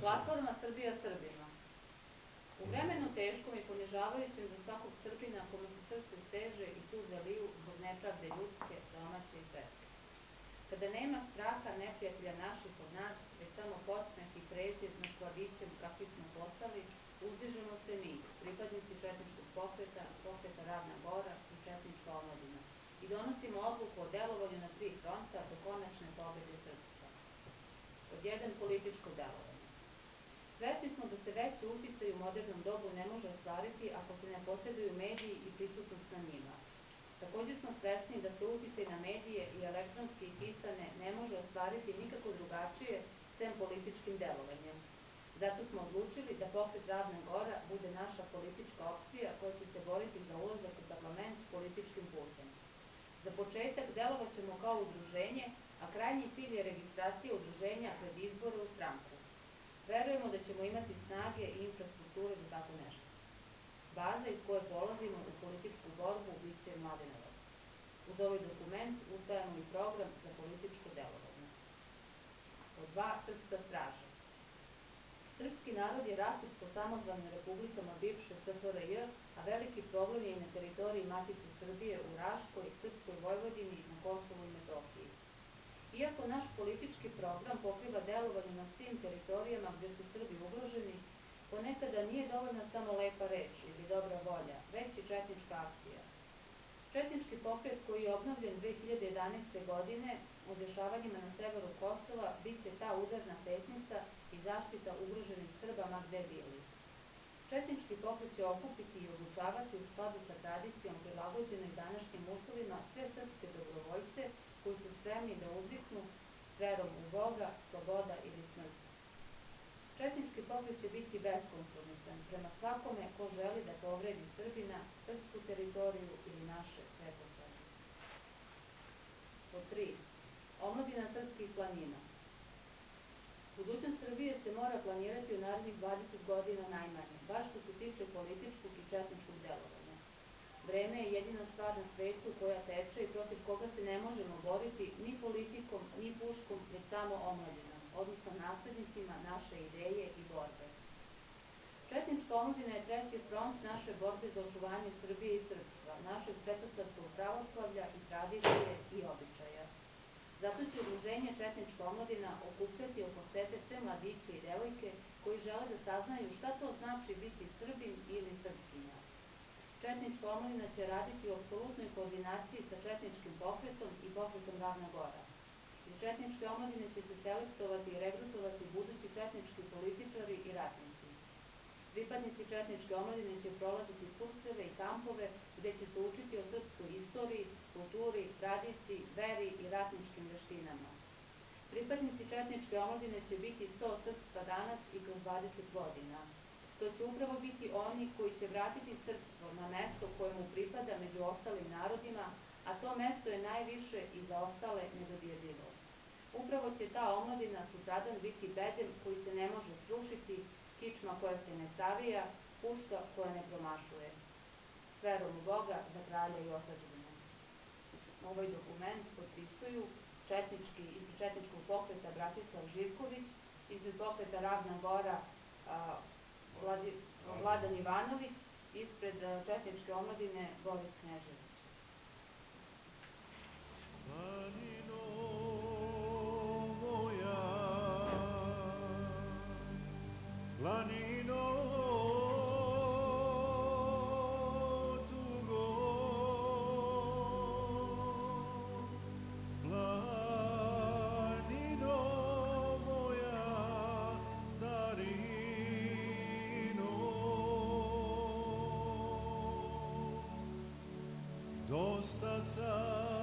Platforma Srbija Srbima. U vremenu teškom i ponižavajućem za svakog Srbina kome se srce steže i suze liju zbog nepravde ljudske, domaće i svetske. Kada nema straha neprijatelja naših od nas, već samo podsmeh i prezir nad slabićem kakvi smo postali, uzdižemo se mi, pripadnici četničkog pokreta, pokreta Ravna Gora i četnička omladina, i donosimo odluku o delovanju na 3 fronta do konačne pobede srpstva. Pod 1. Političko delovanje. Svesni smo da se veći uticaj u modernom dobu ne može ostvariti ako se ne posjeduju mediji i prisutnost na njima. Također smo svesni da se uticaj na medije i elektronske i pisane ne može ostvariti nikako drugačije sem političkim delovanjem. Zato smo odlučili da pokret Ravna Gora bude naša politička opcija koja će se boriti za ulazak u parlament političkim putem. Za početak delovat ćemo kao udruženje, a krajnji cilj je registracija udruženja pred izbore u stranku. Verujemo da ćemo imati snage i infrastrukture za tako nešto. Baza iz koje polazimo u političku borbu biće Mladenovac. Uz ovaj dokument usvajamo i program za političko delovanje. Pod 2. Srpska straža. Srpski narod je rasut po samozvanim republikama bivše SFRJ, a veliki problem je i na teritoriji Matice Srbije u Raškoj, Srpskoj Vojvodini, na Kosovu i Metohiji. Iako naš politički program pokriva delovanje na svim teritorijama gde su Srbi ugroženi, ponekada nije dovoljna samo lepa reč ili dobra volja, već i četnička akcija. Četnički pokret koji je obnovljen 2011. godine u dešavanjima na severu Kosova biće ta udarna pesnica i zaštita ugroženih Srba ma gde bili. Četnički pokret će okupiti i obučavati u skladu sa tradicijom prilagođenoj današnjim uslovima sve srpske dobrovoljce koji su spremni da uzviknu s verom u Boga, sloboda ili smrt. Četnički pokret će biti beskompromisan prema svakome ko želi da povredi Srbina, srpsku teritoriju ili naše sveto srce. Pod 3. Omladina srpskih planina. Budućnost Srbije se mora planirati u narednih 20 godina najmanje, baš što se tiče političkog i četničkog delovanja. Vreme je jedina stvar na svetu koja teče i protiv koga se ne možemo boriti ni politikom, ni puškom, već samo omladinom, odnosno naslednicima naše ideje i borbe. Četnička omladina je treći front naše borbe za očuvanje Srbije i srpstva, našeg svetosavskog pravoslavlja i tradicije i običaja. Zato će udruženje Četnička omladina okupljati oko sebe sve mladiće i devojke koji žele da saznaju šta to znači biti Srbin ili Srpkinja. Četnička omladina će raditi u apsolutnoj koordinaciji sa četničkim pokretom i pokretom Ravna Gora. Iz četničke omladine će se selektovati i regrutovati budući četnički političari i ratnici. Pripadnici četničke omladine će prolaziti kurseve i kampove gde će se učiti o srpskoj istoriji, kulturi, tradiciji, veri i ratničkim veštinama. Pripadnici četničke omladine će biti 100 srpstva danas i kroz 20 godina. To će upravo biti oni koji će vratiti srpstvo na mesto koje mu pripada među ostalim narodima, a to mesto je najviše i za ostale nedodirljivo. Upravo će ta omladina sutradan biti bedem koji se ne može srušiti, kičma koja se ne savija, puška koja ne promašuje. S verom u Boga za kralja i otadžbinu. Ovaj dokument potpisuju ispred četničkog pokreta Bratislav Živković, ispred pokreta Ravna Gora Vladan Ivanović, ispred četničke omladine Boris Knežević. Planino moja, planino tugo, planino moja starino, dosta sam